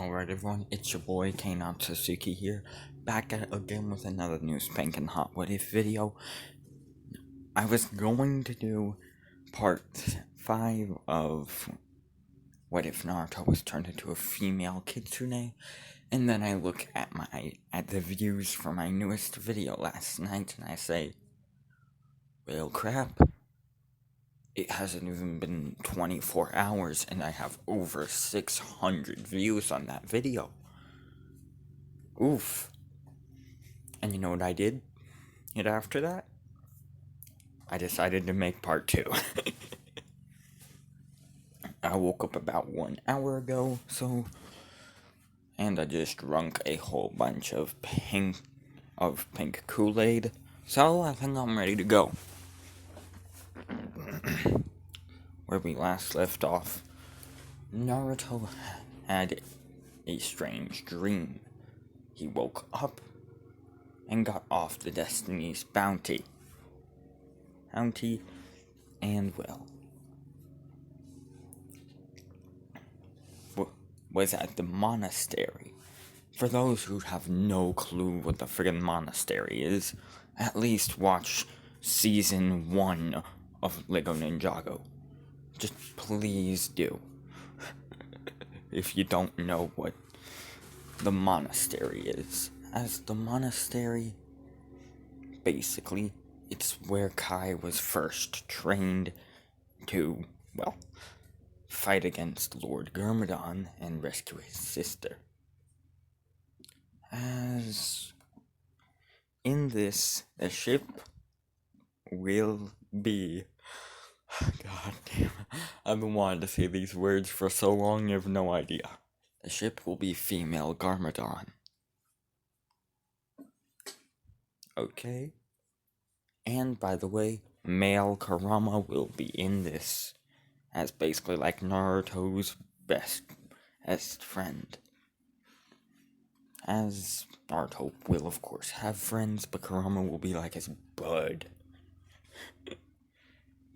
Alright everyone, it's your boy K-Not Sasuke here, back at it again with another new spankin' hot what if video. I was going to do part 5 of what if Naruto was turned into a female kitsune, and then I look at the views for my newest video last night and I say, well crap, it hasn't even been 24 hours and I have over 600 views on that video. Oof. And you know what I did? After that? I decided to make part 2. I woke up about 1 hour ago, and I just drunk a whole bunch of pink Kool-Aid, so I think I'm ready to go. Where we last left off, Naruto had a strange dream. He woke up and got off the Destiny's bounty. And well, was at the monastery. For those who have no clue what the friggin' monastery is, at least watch season 1 of Lego Ninjago. Just please do. If you don't know what the monastery is. As the monastery, basically, it's where Kai was first trained to, well, fight against Lord Garmadon and rescue his sister. As in this, the ship will be... God damn it. I've been wanting to say these words for so long, you have no idea. The ship will be female Garmadon. Okay. And by the way, male Kurama will be in this, as basically like Naruto's best friend. As Naruto will of course have friends, but Kurama will be like his bud.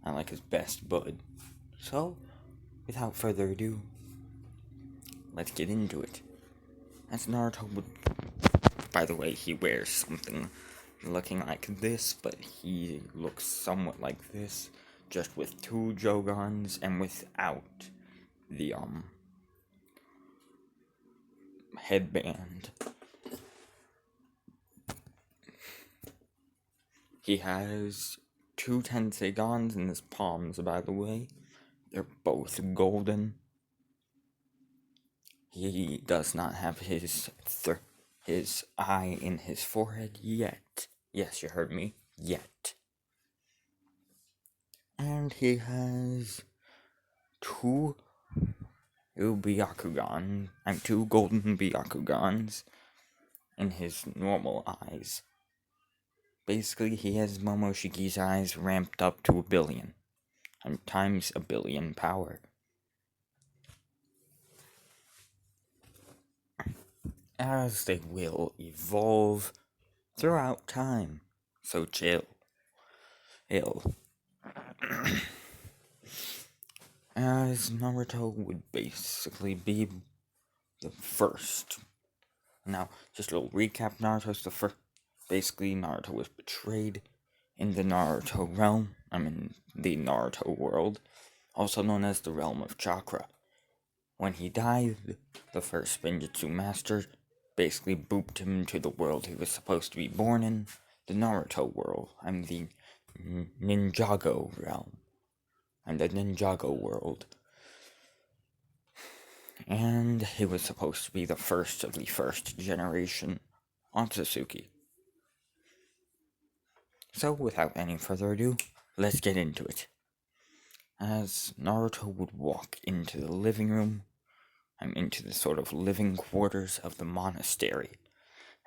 I like his best bud. So, without further ado, let's get into it. As Naruto would... By the way, he wears something looking like this, but he looks somewhat like this, just with 2 Jogons and without the, headband. He has 2 Tensei in his palms, by the way. They're both golden. He does not have his eye in his forehead yet. Yes, you heard me. Yet. And he has 2 golden Byakugans in his normal eyes. Basically, he has Momoshiki's eyes ramped up to 1 billion. And times 1 billion power. As they will evolve throughout time. So chill. As Naruto would basically be the first. Now, just a little recap, Naruto's the first. Basically, Naruto was betrayed in the Naruto realm. The Naruto world. Also known as the realm of chakra. When he died, the first Spinjitzu master basically booped him to the world he was supposed to be born in, the Naruto world. The Ninjago realm. The Ninjago world. And he was supposed to be the first of the first generation Otsutsuki. So, without any further ado, let's get into it. As Naruto would walk into the living room, into the sort of living quarters of the monastery,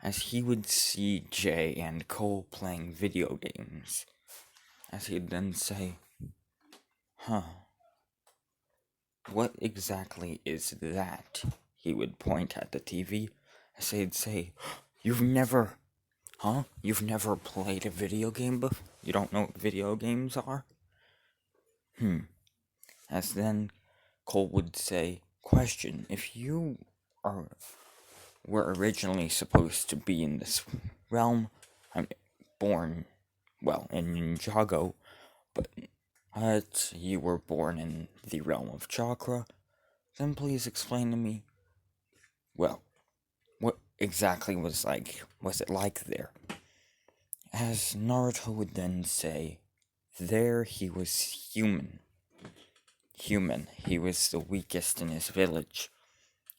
as he would see Jay and Cole playing video games, as he'd then say, what exactly is that? He would point at the TV, as he'd say, you've never played a video game before? You don't know what video games are? As then Cole would say, question, if you were originally supposed to be in this realm. I'm born, in Ninjago, but you were born in the realm of chakra. Then please explain to me, what exactly was it like there? As Naruto would then say, there he was human. He was the weakest in his village.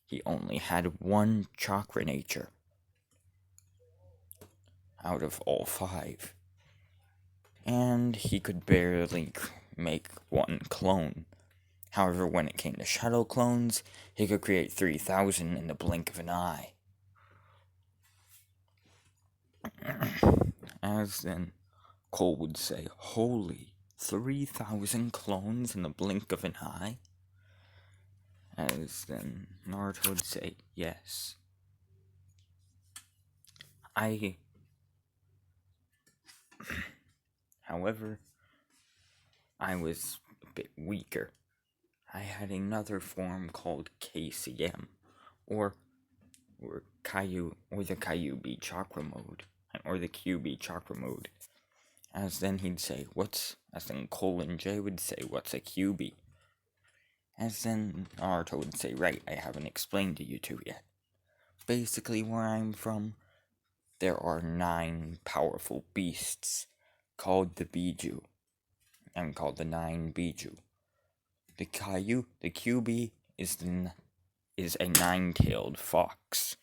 He only had one chakra nature out of all 5. And he could barely make one clone. However, when it came to shadow clones, he could create 3,000 in the blink of an eye. As then Cole would say, holy, 3,000 clones in the blink of an eye? As then Naruto would say, yes. However, I was a bit weaker. I had another form called KCM, or the Kyuubi chakra mode, or the QB chakra mode. As then he'd say, as then Cole and Jay would say, what's a QB? As then Naruto would say, right, I haven't explained to you two yet. Basically, where I'm from, there are 9 powerful beasts called the Biju, and called the 9 Biju. The QB is a 9-tailed fox.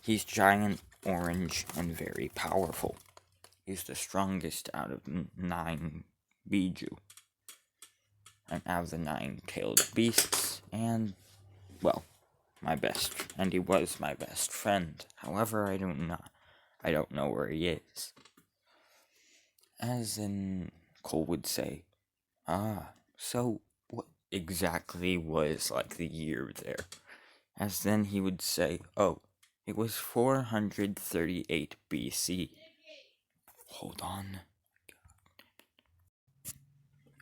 He's giant, orange, and very powerful. He's the strongest out of the 9 Biju. And out of the 9-tailed beasts, and, he was my best friend. However, I don't know where he is. As in, Cole would say, so what exactly was the year there? As then he would say, it was 438 BC. Hold on.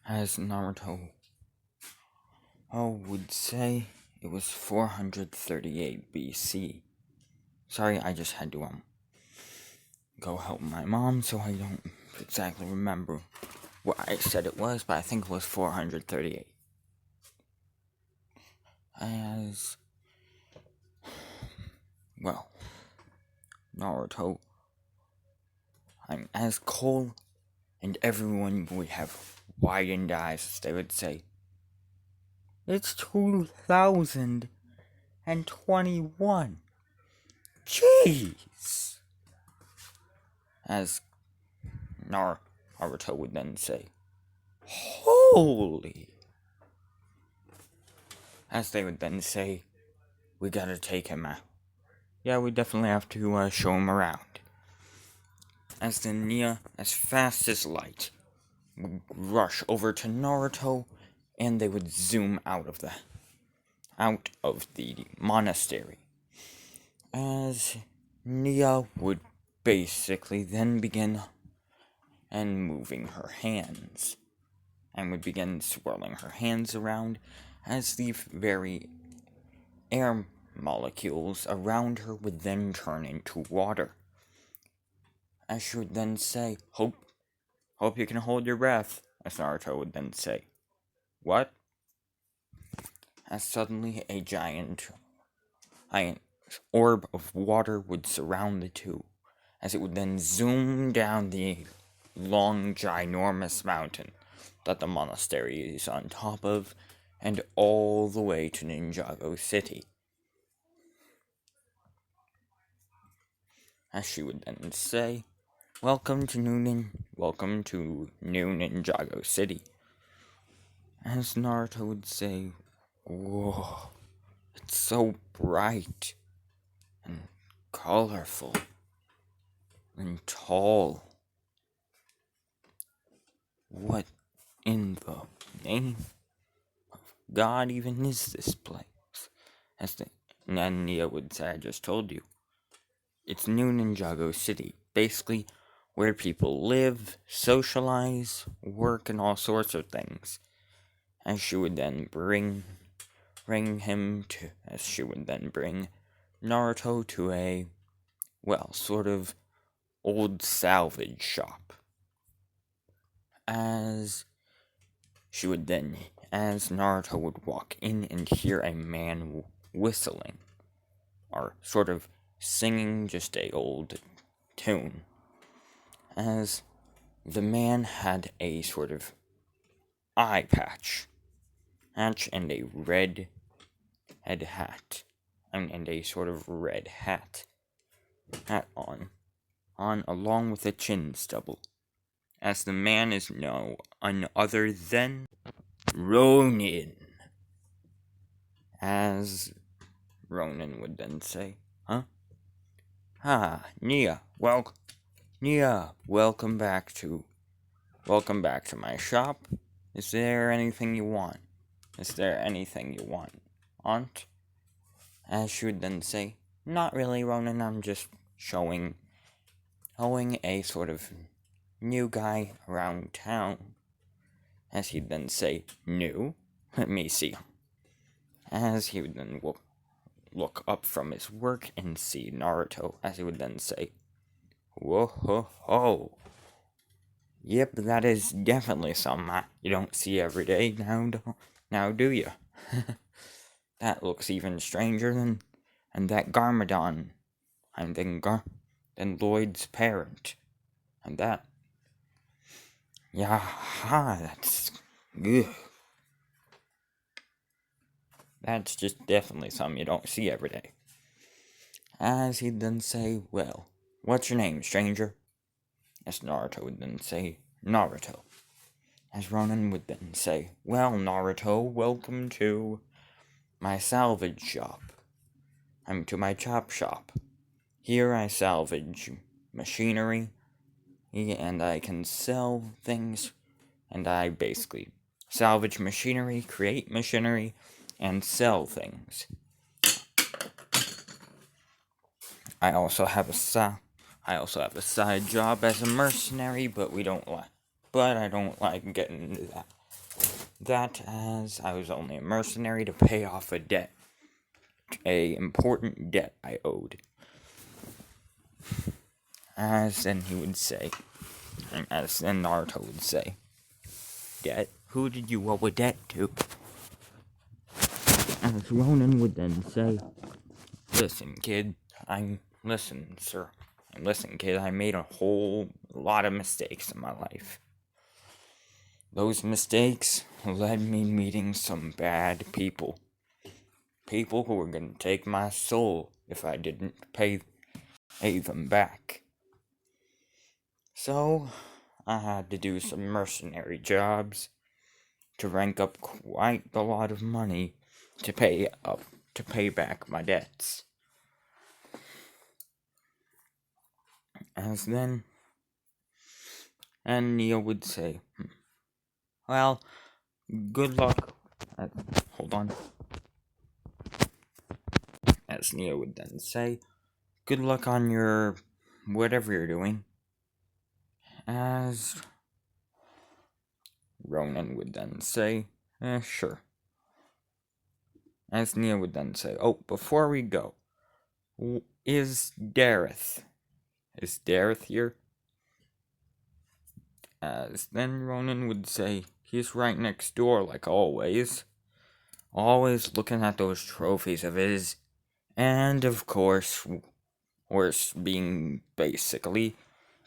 As Naruto would say, it was 438 BC. Sorry, I just had to go help my mom, so I don't exactly remember what I said it was, but I think it was 438. Naruto, as Cole and everyone would have widened eyes, they would say, it's 2021. Jeez! As Naruto would then say, holy! As they would then say, we gotta take him out. Yeah, we definitely have to show him around. As then Nia, as fast as light, would rush over to Naruto, and they would zoom out of the monastery. As Nia would basically then begin moving her hands, and would begin swirling her hands around, as the very air molecules around her would then turn into water. As she would then say, hope you can hold your breath, as Naruto would then say, what? As suddenly a giant orb of water would surround the two, as it would then zoom down the long, ginormous mountain that the monastery is on top of, and all the way to Ninjago City. As she would then say, welcome to New Ninjago City. As Naruto would say, whoa, it's so bright, and colorful, and tall. What in the name of God even is this place? As Nia would say, I just told you. It's New Ninjago City, basically where people live, socialize, work, and all sorts of things. As she would then bring bring him to, as she would then bring Naruto to a, well, sort of old salvage shop. As Naruto would walk in and hear a man whistling, or sort of singing just a old tune, as the man had a sort of eye patch and a red head hat, and a sort of red hat on along with a chin stubble, as the man is no other than Ronin. As Ronin would then say, "Huh? Ah, Nia, welcome back to my shop. Is there anything you want? Aunt?" As she would then say, "Not really, Ronin, I'm just showing a sort of new guy around town." As he'd then say, "New? Let me see." As he would then look up from his work and see Naruto, as he would then say, "Whoa ho ho. Yep, that is definitely something you don't see every day now, do you? That looks even stranger than that Garmadon, and then Lloyd's parent, and that. Yeah, that's good. That's just definitely something you don't see every day." As he'd then say, "Well, what's your name, stranger?" As Naruto would then say, "Naruto." As Ronin would then say, "Well, Naruto, welcome to my salvage shop. I'm to my chop shop. Here I salvage machinery, and I can sell things, and I basically salvage machinery, create machinery, and sell things. I also have a side job as a mercenary, but I don't like getting into that. That, as I was only a mercenary to pay off a debt, a important debt I owed." As then Naruto would say, "Debt? Who did you owe a debt to?" As Ronin would then say, "Listen, kid, I made a whole lot of mistakes in my life. Those mistakes led me meeting some bad people. People who were going to take my soul if I didn't pay them back. So, I had to do some mercenary jobs to rank up quite a lot of money to pay back my debts." As then, and Neil would say, "Well, good luck." Hold on. As Neil would then say, "Good luck on your whatever you're doing." As Ronin would then say, "Sure." As Neil would then say, "Oh, before we go, is Dareth here?" As then Ronin would say, "He's right next door, like always looking at those trophies of his, and of course, worse, being basically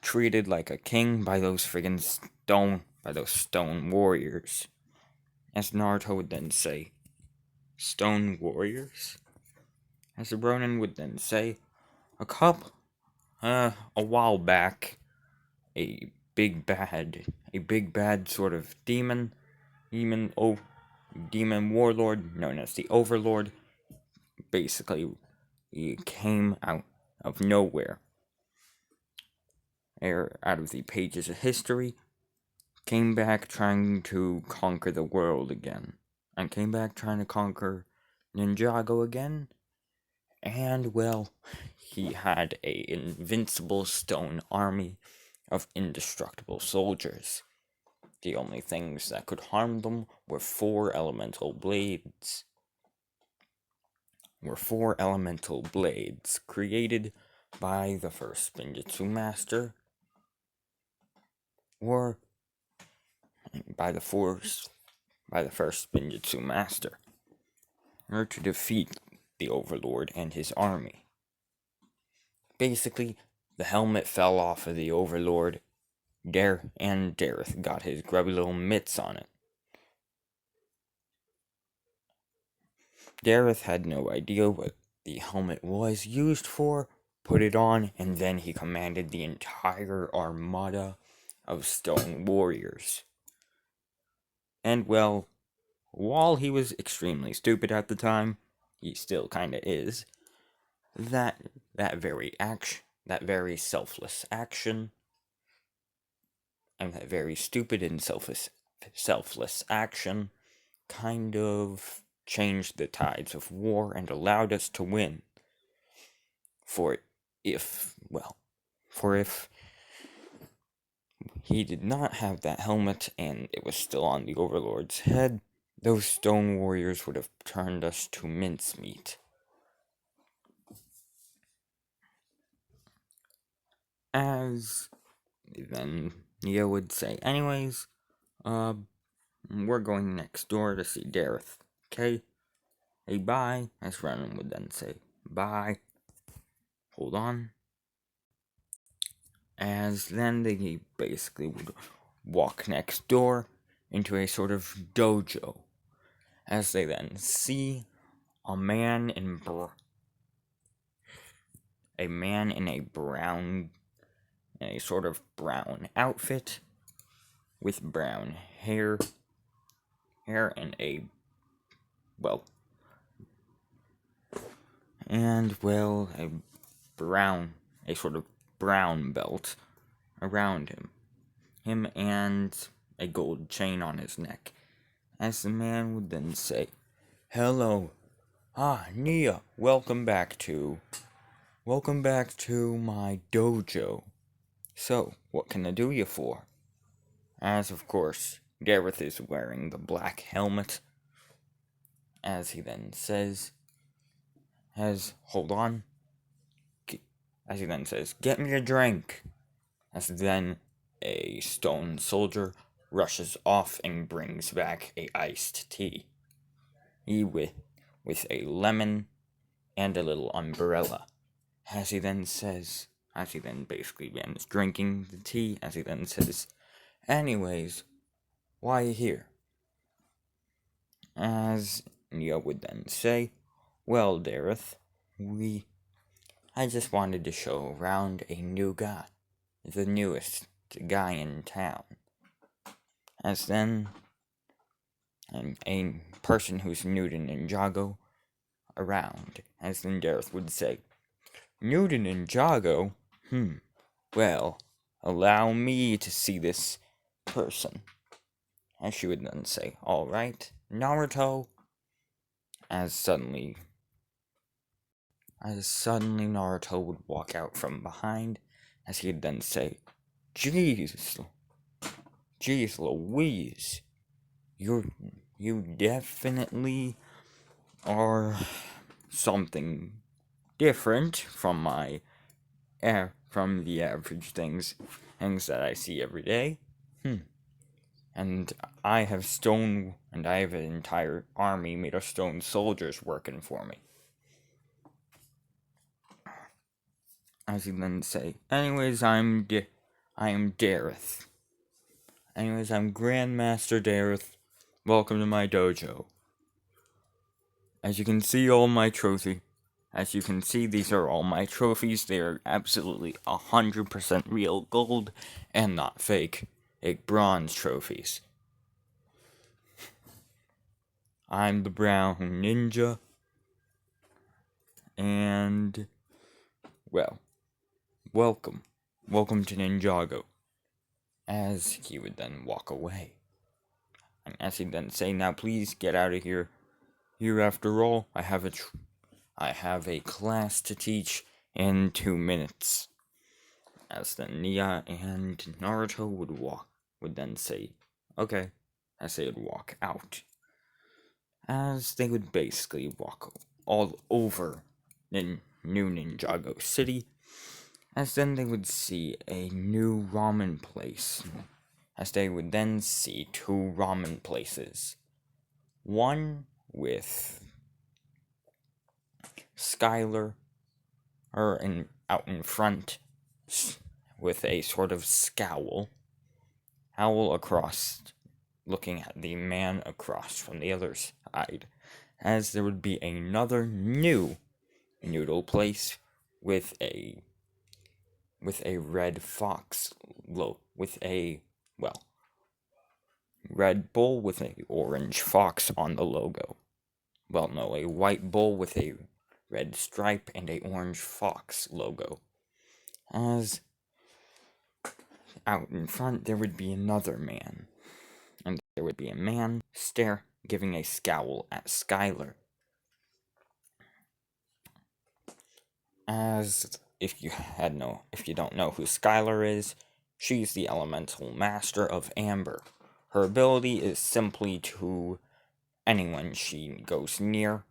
treated like a king by those stone warriors." As Naruto would then say, "Stone warriors?" As Ronin would then say, a while back, a big bad sort of demon warlord known as the Overlord, basically he came out of nowhere, out of the pages of history, came back trying to conquer the world again, and came back trying to conquer Ninjago again, and, well, he had a invincible stone army of indestructible soldiers. The only things that could harm them were 4 elemental blades. were 4 elemental blades created by the first Spinjitzu Master, or by the first Spinjitzu Master, in order to defeat the Overlord and his army. Basically, the helmet fell off of the Overlord, and Dareth got his grubby little mitts on it. Dareth had no idea what the helmet was used for, put it on, and then he commanded the entire armada of stone warriors. And well, while he was extremely stupid at the time, he still kinda is, that very selfless action, and that very stupid and selfless action kind of changed the tides of war and allowed us to win. For if he did not have that helmet and it was still on the Overlord's head, those stone warriors would have turned us to mincemeat. As then Neo would say, anyways, we're going next door to see Dareth, okay? Hey, bye, as Ronin would then say, bye. Hold on. As then they basically would walk next door into a sort of dojo, as they then see a man in a sort of brown outfit with brown hair and a sort of brown belt around him and a gold chain on his neck, as the man would then say, hello, Nia, welcome back to my dojo. So, what can I do you for? As of course, Dareth is wearing the black helmet, as he then says, get me a drink. As then a stone soldier rushes off and brings back a iced tea. With a lemon and a little umbrella. As he then basically begins drinking the tea, as he then says, anyways, why are you here? As Neo would then say, well, Dareth, I just wanted to show around a new guy, the newest guy in town. As then, a person who's new to Ninjago around, as then Dareth would say, new to Ninjago? Well, allow me to see this person. And she would then say, alright, Naruto. As suddenly Naruto would walk out from behind, as he'd then say, Jeez Louise, you definitely are something different from the average things that I see every day. And I have an entire army made of stone soldiers working for me. As he then say, anyways, I am Dareth. Anyways, I'm Grandmaster Dareth. Welcome to my dojo. As you can see, these are all my trophies. They are absolutely 100% real gold and not fake. Bronze trophies. I'm the brown ninja. And, well, welcome to Ninjago. As he would then walk away. And as he'd then say, now please get out of here. Here, after all, I have a class to teach in 2 minutes. As then Nia and Naruto would then say, okay, as they would walk out. As they would basically walk all over the new Ninjago city, as then they would see a new ramen place, as they would then see two ramen places. One with Skylar, out in front, with a sort of scowl across, looking at the man across from the other side, as there would be another new noodle place with a red fox with a red bull with a orange fox on the logo. Well, no, a white bull with a red stripe and a orange fox logo. As out in front there would be another man, and there would be a man giving a scowl at Skylar. As if you don't know who Skylar is, she's the elemental master of Amber. Her ability is simply to anyone she goes near,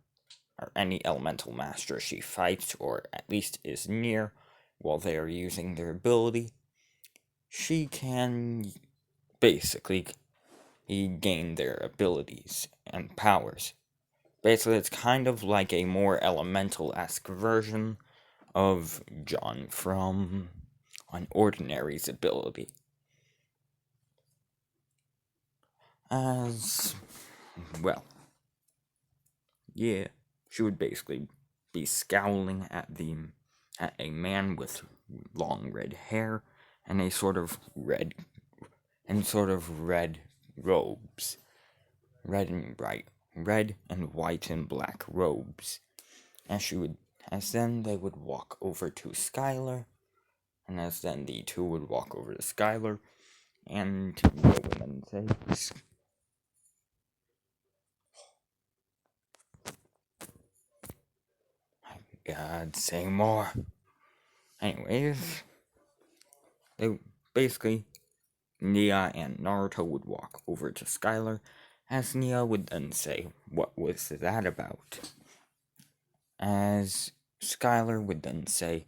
or any elemental master she fights, or at least is near, while they are using their ability, she can basically gain their abilities and powers. Basically, it's kind of like a more elemental-esque version of John from Unordinary's ability. She would basically be scowling at a man with long red hair and a sort of red robes, red and white and black robes. As then they would walk over to Skylar, and as then the two would walk over to Skylar, and they would then say, God, say more. Anyways, Nia and Naruto would walk over to Skylar, as Nia would then say, what was that about? As Skylar would then say,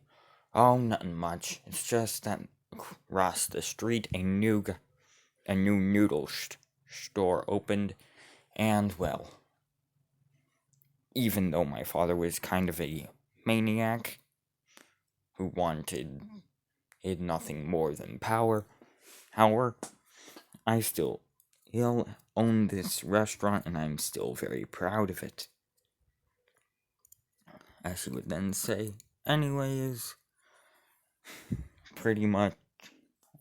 oh, nothing much, it's just that across the street a new noodle store opened, and well, even though my father was kind of a maniac who wanted nothing more than power, I still own this restaurant, and I'm still very proud of it. As she would then say, anyways, pretty much,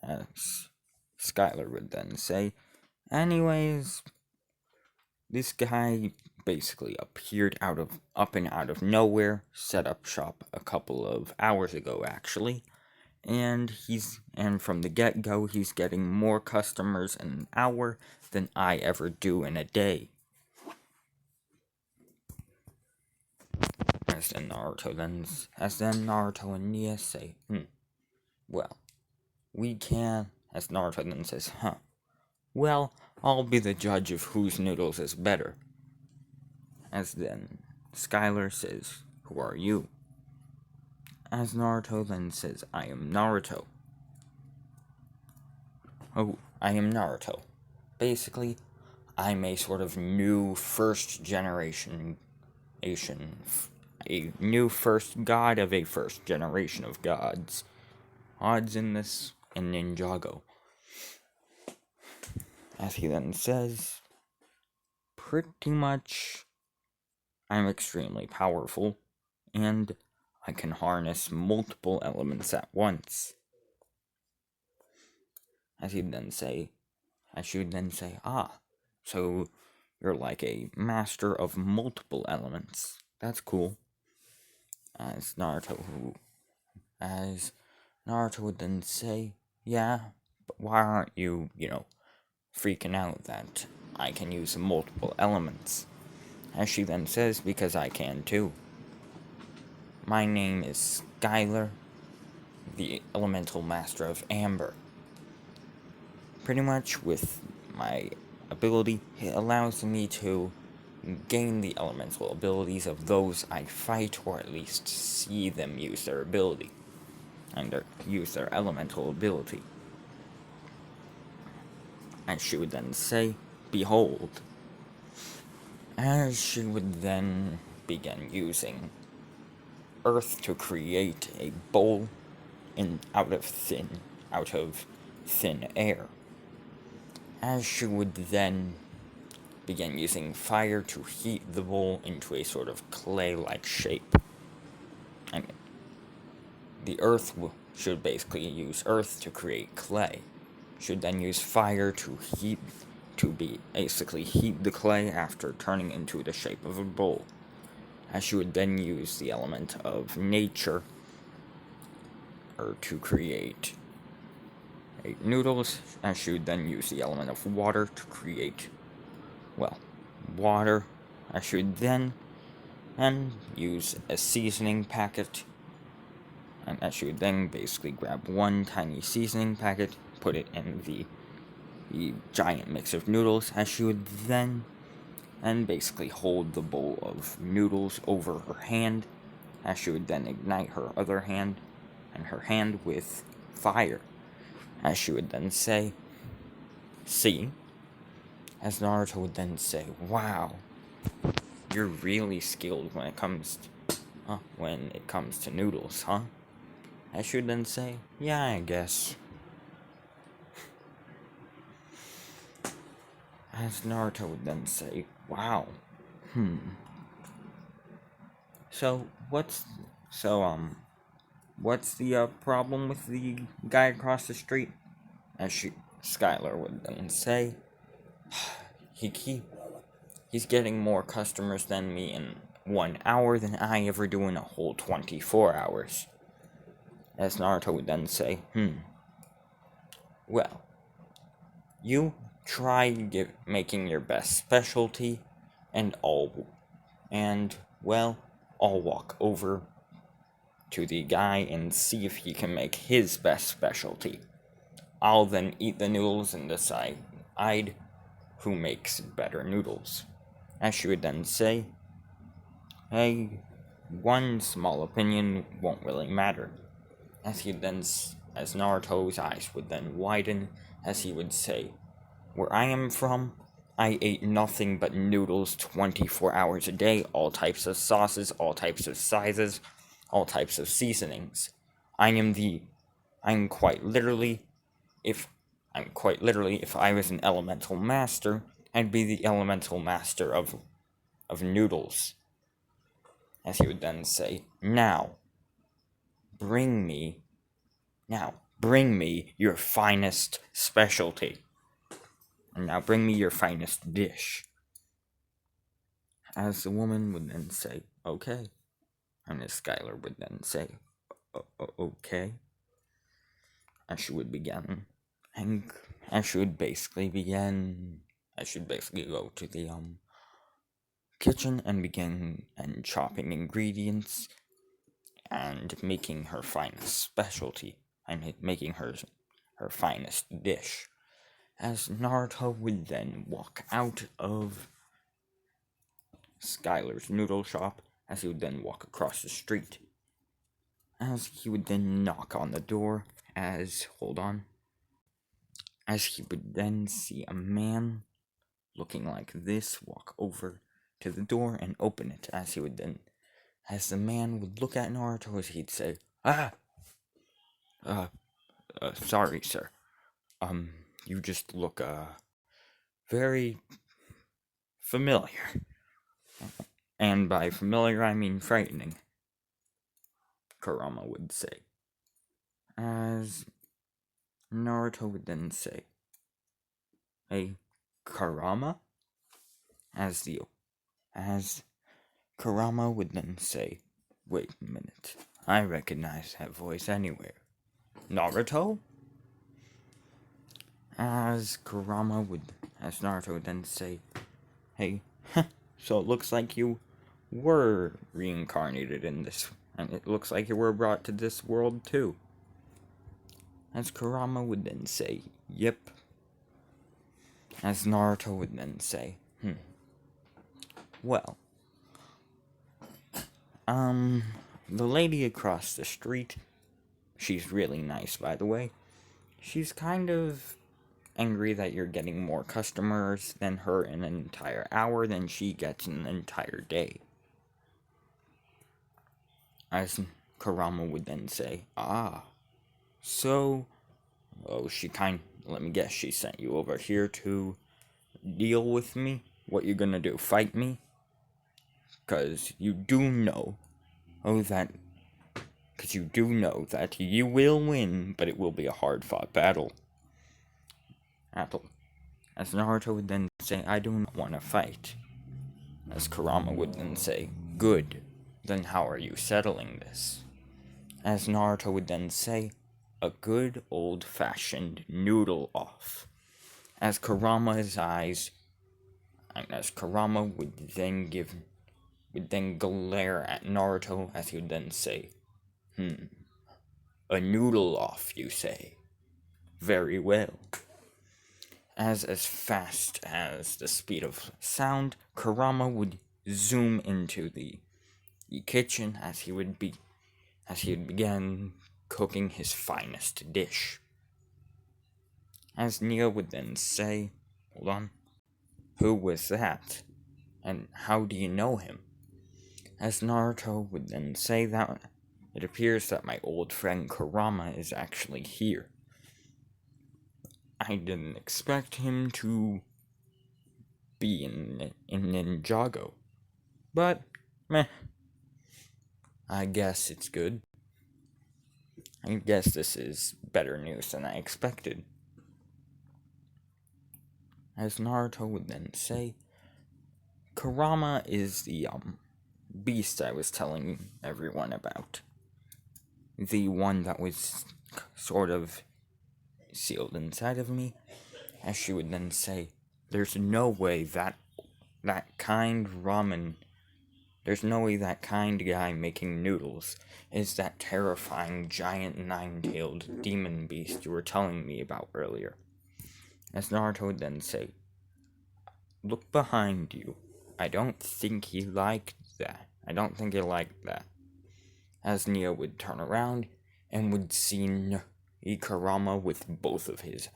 as Skylar would then say, anyways, this guy basically appeared up and out of nowhere, set up shop a couple of hours ago, actually, and from the get-go, he's getting more customers in an hour than I ever do in a day. As then Naruto and Nia say, well, we can, as Naruto then says, well, I'll be the judge of whose noodles is better. As then Skylar says, who are you? As Naruto then says, I am Naruto. Oh, I am Naruto. Basically, I'm a sort of new first generation, a new first god of a first generation of gods. Odds in Ninjago. As he then says, pretty much, I'm extremely powerful, and I can harness multiple elements at once. As she would then say, so you're like a master of multiple elements. That's cool. As Naruto would then say, yeah, but why aren't you, freaking out that I can use multiple elements? As she then says, because I can too. My name is Skylar, the elemental master of Amber. Pretty much with my ability, it allows me to gain the elemental abilities of those I fight, or at least see them use their ability, and use their elemental ability. And she would then say, "Behold." As she would then begin using earth to create a bowl out of thin air. As she would then begin using fire to heat the bowl into a sort of clay-like shape. And the earth should basically use earth to create clay. Should then use fire to basically heat the clay after turning into the shape of a bowl. As she would then use the element of nature to create noodles, as she would then use the element of water to create, water. As she would then use a seasoning packet, and as she would then basically grab one tiny seasoning packet, put it in the giant mix of noodles, as she would then basically hold the bowl of noodles over her hand, as she would then ignite her other hand, and her hand with fire, as she would then say, "See?" As Naruto would then say, "Wow, you're really skilled when it comes to noodles, huh?" As she would then say, "Yeah, I guess." As Naruto would then say, "Wow, So what's the problem with the guy across the street?" As Skylar would then say, He's getting more customers than me in 1 hour than I ever do in a whole 24 hours." As Naruto would then say, "Well, you try making your best specialty, and I'll walk over to the guy and see if he can make his best specialty. I'll then eat the noodles and decide who makes better noodles." As she would then say, "Hey, one small opinion won't really matter." As Naruto's eyes would then widen, as he would say, "Where I am from, I ate nothing but noodles 24 hours a day, all types of sauces, all types of sizes, all types of seasonings. I'm quite literally, if I was an elemental master, I'd be the elemental master of noodles." As he would then say, Now bring me your finest specialty. And now bring me your finest dish." As the woman would then say, "Okay." And as Skylar would then say, "Okay." As she would begin, and as she would basically go to the kitchen and begin chopping ingredients and making her finest specialty, and making her finest dish. As Naruto would then walk out of Skylar's noodle shop, as he would then walk across the street, as he would then knock on the door, as he would then see a man looking like this walk over to the door and open it, as the man would look at Naruto, as he'd say, "Sorry, sir. You just look, very familiar." And by familiar, I mean frightening, Kurama would say. As Naruto would then say, "Hey, Kurama?" As Kurama would then say, "Wait a minute, I recognize that voice anywhere. Naruto?" As Naruto would then say, "Hey, so it looks like you were reincarnated in this, and it looks like you were brought to this world too." As Kurama would then say, "Yep." As Naruto would then say, Well, the lady across the street, she's really nice, by the way. She's kind of angry that you're getting more customers than her in an entire hour than she gets in an entire day. As Kurama would then say, so, let me guess, she sent you over here to deal with me? What you gonna do, fight me? Because you do know that you will win, but it will be a hard-fought battle. As Naruto would then say, I do not want to fight. As Kurama would then say, good, then how are you settling this? As Naruto would then say, a good old-fashioned noodle off. As Kurama would then glare at Naruto as he would then say, a noodle off, you say? Very well. As fast as the speed of sound, Kurama would zoom into the kitchen as he would begin cooking his finest dish. As Nia would then say, hold on, who was that? And how do you know him? As Naruto would then say that it appears that my old friend Kurama is actually here. I didn't expect him to be in Ninjago, but meh. I guess it's good. I guess this is better news than I expected. As Naruto would then say, Kurama is the beast I was telling everyone about. The one that was sort of sealed inside of me. As she would then say, there's no way that kind guy making noodles is that terrifying giant nine-tailed demon beast you were telling me about earlier. As Naruto would then say, look behind you. I don't think he liked that. As Nia would turn around and would see Kurama with both of his,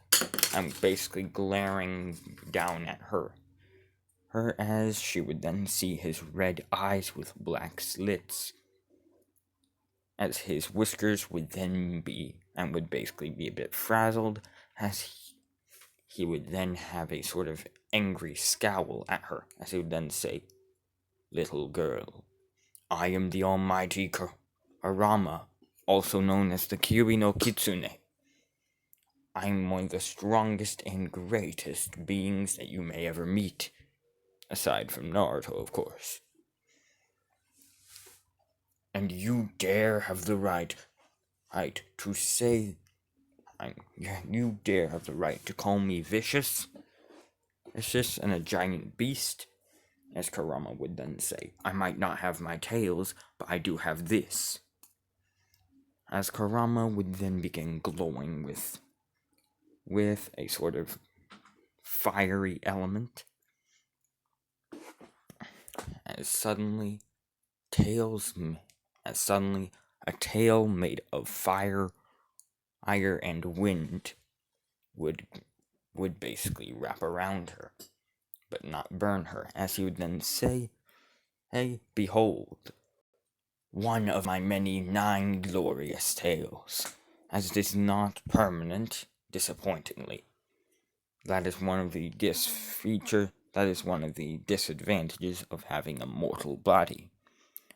basically glaring down at her. As she would then see his red eyes with black slits. As his whiskers would then basically be a bit frazzled, as he would then have a sort of angry scowl at her, as he would then say, little girl, I am the almighty Kurama, also known as the Kyubi no Kitsune. I'm one of the strongest and greatest beings that you may ever meet, aside from Naruto, of course. And you dare have the right to say, you dare have the right to call me vicious and a giant beast? As Kurama would then say, I might not have my tails, but I do have this. As Kurama would then begin glowing with a sort of fiery element, as suddenly a tail made of fire and wind would basically wrap around her, but not burn her, as he would then say, hey, behold, one of my many 9 glorious tails, as it is not permanent, disappointingly. That is one of the disadvantages of having a mortal body,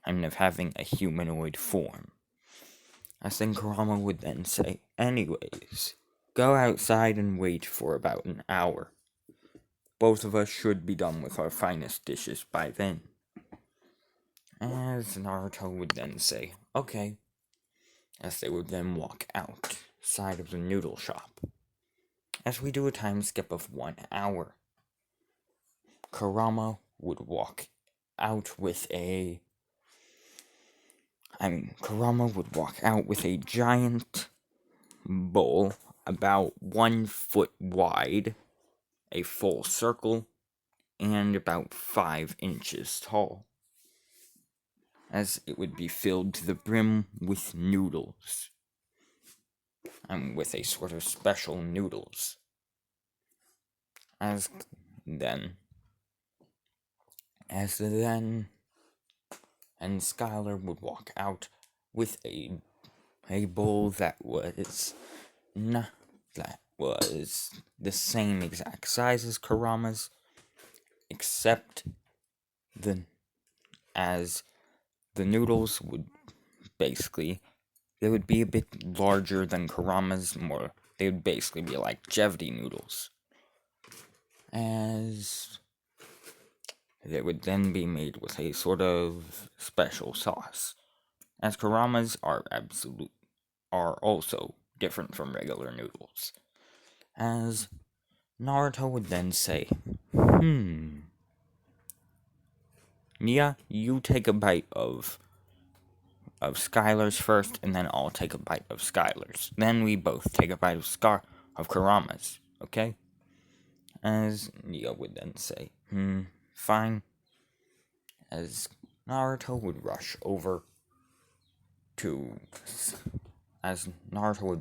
and of having a humanoid form. As then Kurama would then say, anyways, go outside and wait for about an hour. Both of us should be done with our finest dishes by then. As Naruto would then say, okay, as they would then walk outside of the noodle shop. As we do a time skip of 1 hour, Kurama would walk out with a giant bowl about 1 foot wide, a full circle, and about 5 inches tall, as it would be filled to the brim with noodles, and with a sort of special noodles. As then, and Skylar would walk out with a bowl that was the same exact size as Kurama's, except as the noodles would basically, they would be a bit larger than Kurama's. They would basically be like Jevdi noodles, as they would then be made with a sort of special sauce, as Kurama's are also different from regular noodles. As Naruto would then say, Nia, you take a bite of Skylar's first, and then I'll take a bite of Skylar's. Then we both take a bite of Kurama's, okay? As Nia would then say, fine. As Naruto would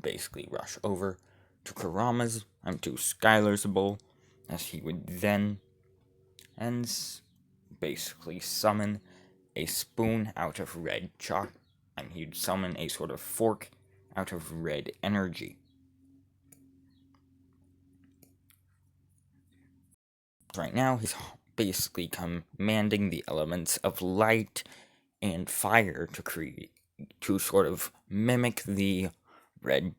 basically rush over to Kurama's and to Skylar's bowl, as he would then basically summon a spoon out of red chalk, and he'd summon a sort of fork out of red energy. Right now, he's basically commanding the elements of light and fire to sort of mimic the red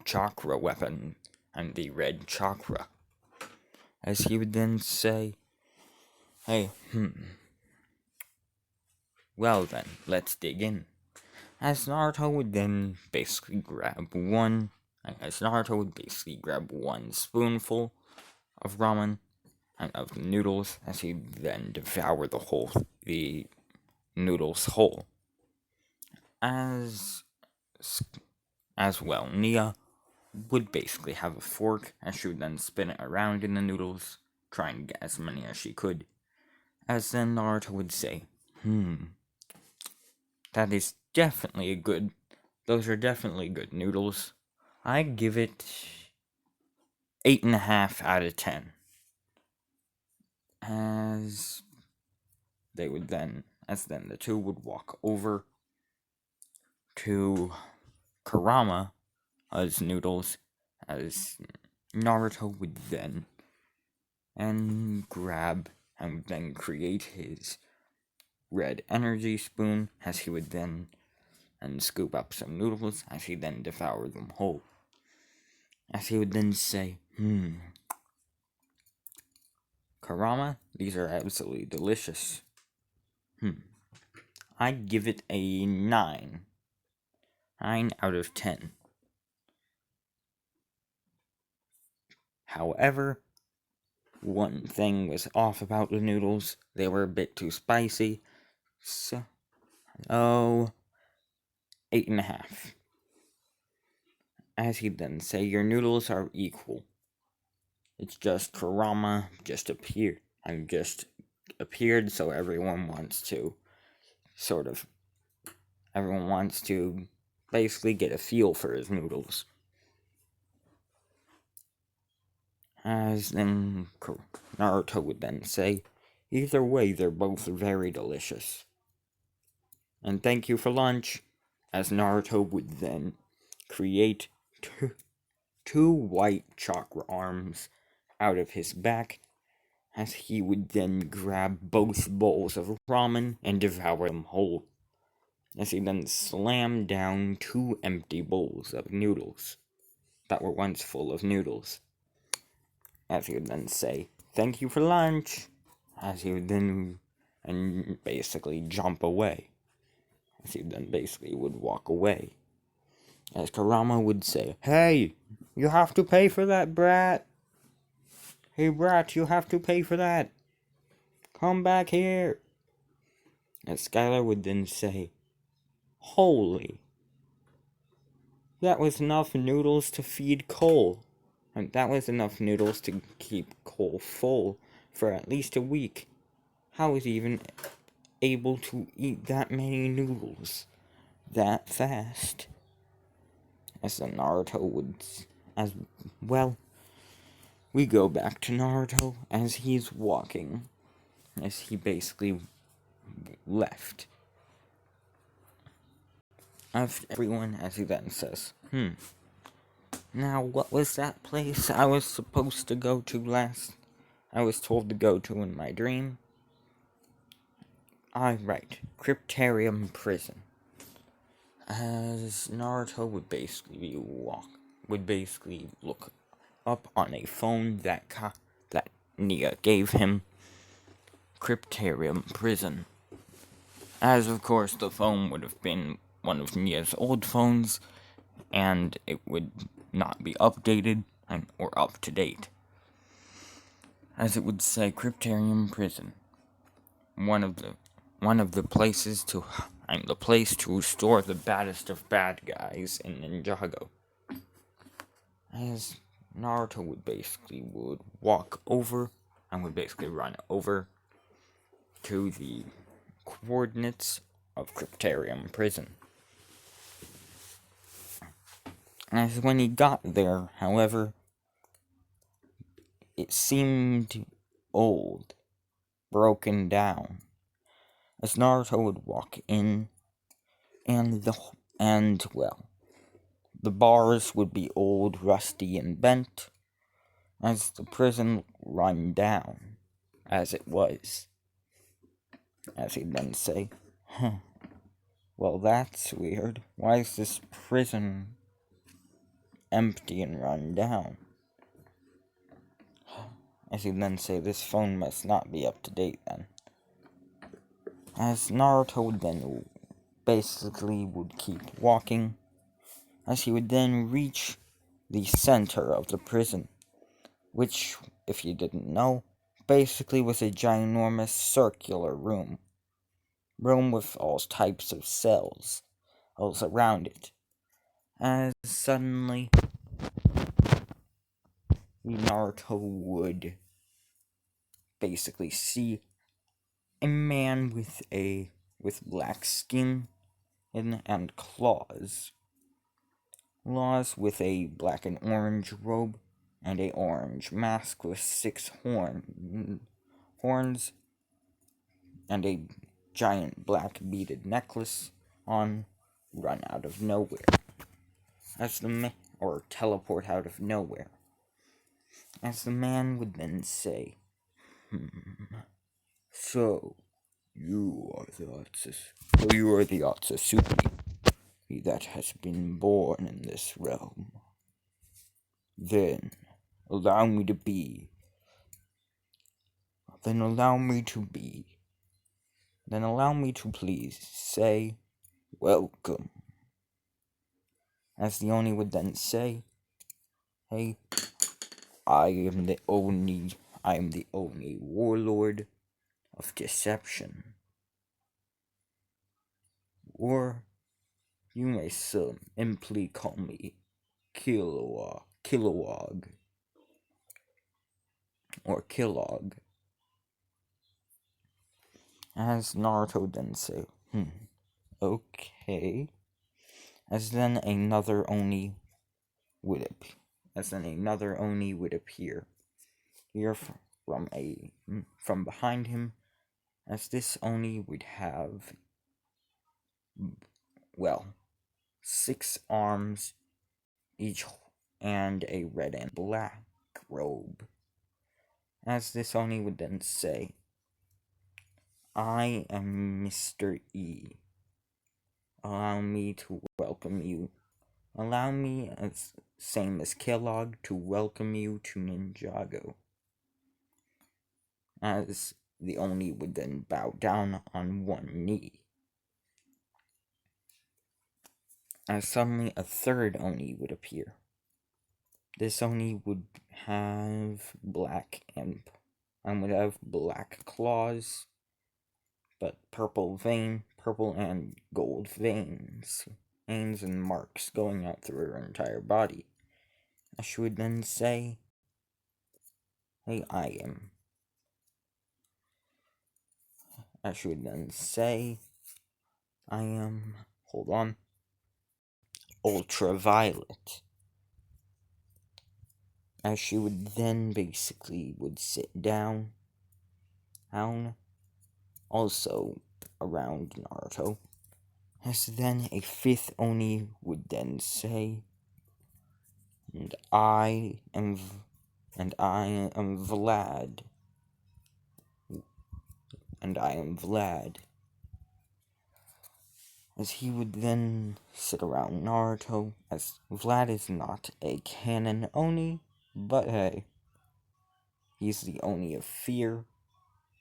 chakra weapon and the red chakra. As he would then say, hey, well then, let's dig in. As Naruto would then basically grab one spoonful of ramen and of the noodles, as he then devour the noodles whole. As well, Nia would basically have a fork, as she would then spin it around in the noodles, trying to get as many as she could. As then Naruto would say, that is definitely those are definitely good noodles. I give it 8.5 out of 10. As then the two would walk over to Kurama's noodles, as Naruto would then grab and then create his red energy spoon, as he would then scoop up some noodles, as he then devour them whole. As he would then say, Kurama, these are absolutely delicious. I'd give it a 9. 9 out of 10. However, one thing was off about the noodles. They were a bit too spicy. So, 8.5. As he'd then say, your noodles are equal. It's just Kurama appeared, so everyone wants to basically get a feel for his noodles. As then Naruto would then say, either way, they're both very delicious. And thank you for lunch. As Naruto would then create two white chakra arms out of his back, as he would then grab both bowls of ramen and devour them whole, as he then slammed down 2 empty bowls of noodles that were once full of noodles. As he would then say, thank you for lunch, as he would then basically jump away, as he then basically would walk away. As Kurama would say, hey, you have to pay for that, brat. Hey, brat, you have to pay for that. Come back here. As Skylar would then say, holy, that was enough noodles to feed Cole. And that was enough noodles to keep Cole full for at least a week. How is he even able to eat that many noodles that fast? As the Naruto would, as well, we go back to Naruto as he's walking, as he basically left. After everyone, as he then says, now what was that place I was supposed to go to last? I was told to go to in my dream. Right, Cryptarium Prison. As Naruto would basically look up on a phone that Nia gave him, Cryptarium Prison. As of course the phone would have been one of Nia's old phones, and it would not be updated or up to date. As it would say, Cryptarium Prison, one of the places to the place to store the baddest of bad guys in Ninjago. As Naruto would walk over and would basically run over to the coordinates of Cryptarium Prison. As when he got there, however, it seemed old, broken down. As Naruto would walk in, and the bars would be old, rusty, and bent, as the prison run down, as it was. As he'd then say, well, that's weird. Why is this prison empty and run down? As he'd then say, this phone must not be up to date then. As Naruto would then would keep walking, as he would then reach the center of the prison, which, if you didn't know, basically was a ginormous circular room with all types of cells around it. As suddenly, Naruto would basically see a man with black skin and claws with a black and orange robe and a orange mask with 6 horns and a giant black beaded necklace on, run out of nowhere. Or teleport out of nowhere. As the man would then say, so, you are the Otsutsuki that has been born in this realm. Then, allow me to please say, welcome. As the Oni would then say, hey, I am the only warlord of deception. Or, you may simply call me Kilowog. Or Kilog. As Naruto then say, okay. As then another Oni would appear. Here from behind him, as this Oni would have, 6 arms each, and a red and black robe. As this Oni would then say, I am Mr. E. Allow me to welcome you. Allow me, same as Kellogg, to welcome you to Ninjago. As the Oni would then bow down on one knee. As suddenly a third Oni would appear. This Oni would have black claws, but purple and gold veins and marks going out through her entire body. She would then say, hey, I am as she would then say, I am, hold on, ultraviolet. As she would then basically would sit down, also around Naruto. As then a fifth Oni would then say, and I am Vlad. And I am Vlad. As he would then sit around Naruto, as Vlad is not a canon Oni, but hey, he's the Oni of fear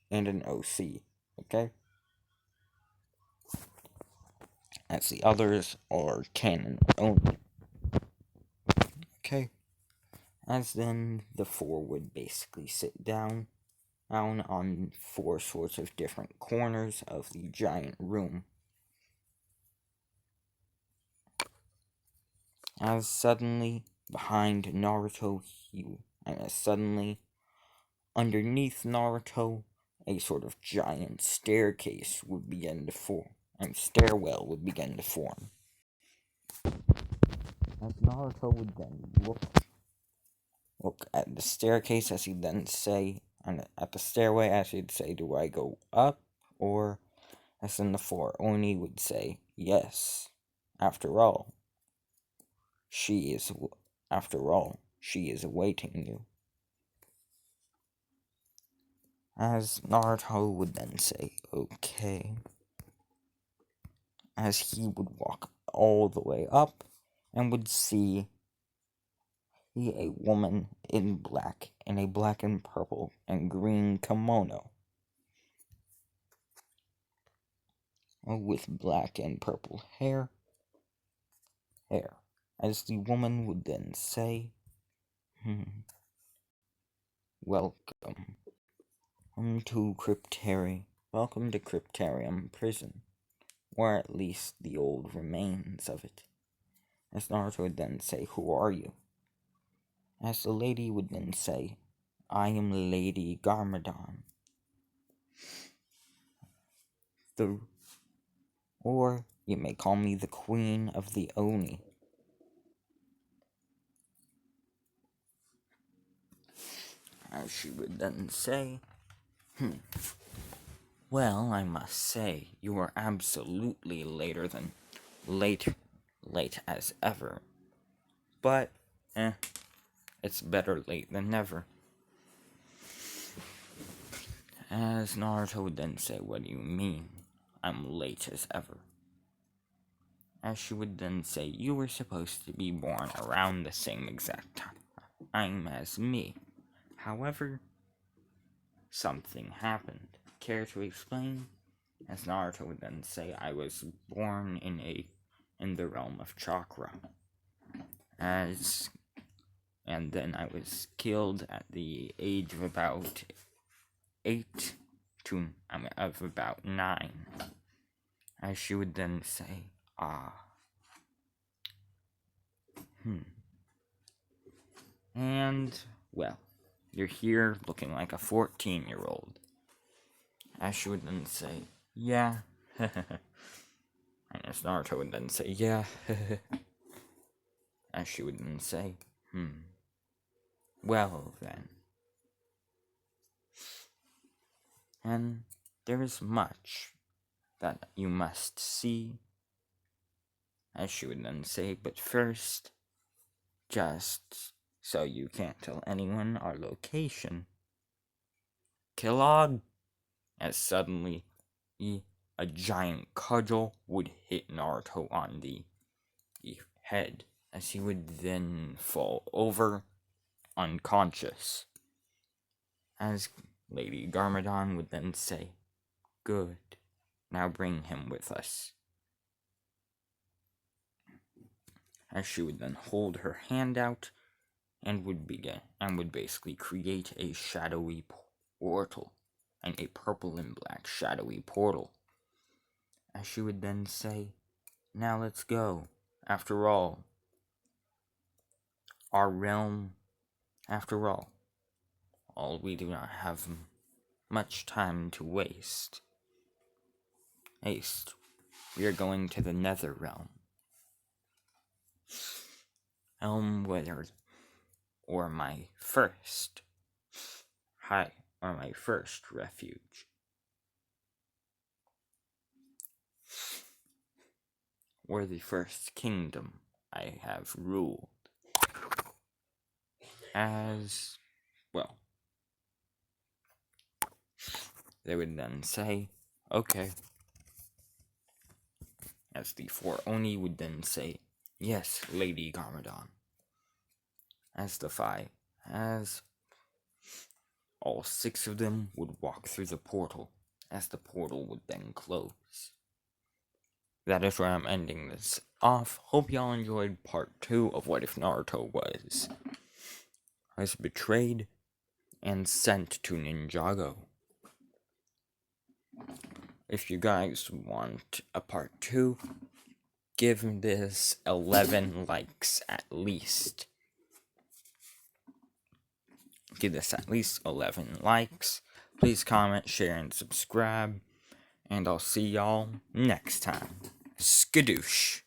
and an OC, okay? As the others are canon only. Okay. As then the four would basically sit down on four sorts of different corners of the giant room. As suddenly, behind Naruto, suddenly, underneath Naruto, a sort of giant staircase would begin to form, and stairwell would begin to form. As Naruto would then look at the staircase, as he'd then say, and at the stairway, as he'd say, do I go up? Or, as in the four Oni would say, yes. After all, she is awaiting you. As Naruto would then say, okay. As he would walk all the way up and would see a woman in black, in a black and purple and green kimono. With black and purple hair. As the woman would then say, welcome to Cryptarium Prison, or at least the old remains of it. As Naruto would then say, who are you? As the lady would then say, I am Lady Garmadon. Or you may call me the Queen of the Oni. As she would then say, well, I must say, you are absolutely late as ever. But, it's better late than never. As Naruto would then say, what do you mean? I'm late as ever. As she would then say, you were supposed to be born around the same exact time as me. However, something happened. Care to explain? As Naruto would then say, I was born in the realm of chakra. And then I was killed at the age of about 9. As she would then say, And, well, you're here looking like a 14-year-old. As she would then say, yeah. And as Naruto would then say, yeah. As she would then say, well then. And there is much that you must see. As she would then say, but first, just so you can't tell anyone our location. Kellogg! As suddenly, a giant cudgel would hit Naruto on the head, as he would then fall over, unconscious. As Lady Garmadon would then say, good, now bring him with us. As she would then hold her hand out, and would basically create a shadowy portal, and a purple and black shadowy portal. As she would then say, now let's go. After all, we do not have much time to waste. Haste. We are going to the Nether Realm. Or my first refuge. Or the first kingdom I have ruled. As well. They would then say, okay. As the four Oni would then say, yes, Lady Garmadon. As all 6 of them would walk through the portal, as the portal would then close. That is where I'm ending this off. Hope y'all enjoyed part 2 of What If Naruto was betrayed and sent to Ninjago. If you guys want a part 2, give this 11 likes at least. Give this at least 11 likes. Please comment, share, and subscribe. And I'll see y'all next time. Skadoosh.